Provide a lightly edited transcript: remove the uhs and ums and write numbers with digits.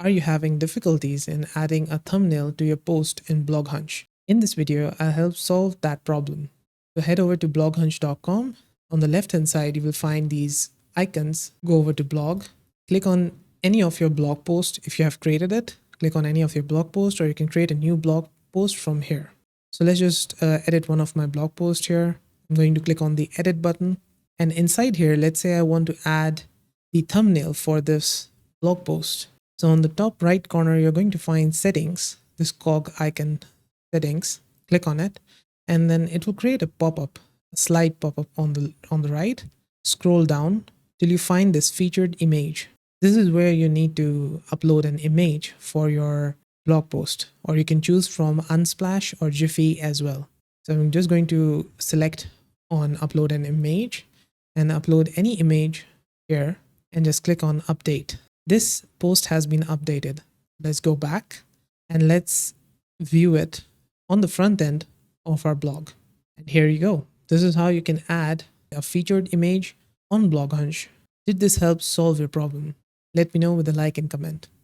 Are you having difficulties in adding a thumbnail to your post in BlogHunch? In this video, I'll help solve that problem. So head over to bloghunch.com. On the left hand side, you will find these icons. Go over to blog, click on any of your blog posts. If you have created it, click on any of your blog posts, or you can create a new blog post from here. So let's just edit one of my blog posts here. I'm going to click on the edit button. And inside here, let's say I want to add the thumbnail for this blog post. So on the top right corner, you're going to find settings, this cog icon settings. Click on it, and then it will create a pop-up, a slide pop-up on the right. Scroll down till you find this featured image. This is where you need to upload an image for your blog post, or you can choose from Unsplash or Jiffy as well. So I'm just going to select on upload an image and upload any image here and just click on update. This post has been updated. Let's go back and let's view it on the front end of our blog. And here you go. This is how you can add a featured image on BlogHunch. Did this help solve your problem? Let me know with a like and comment.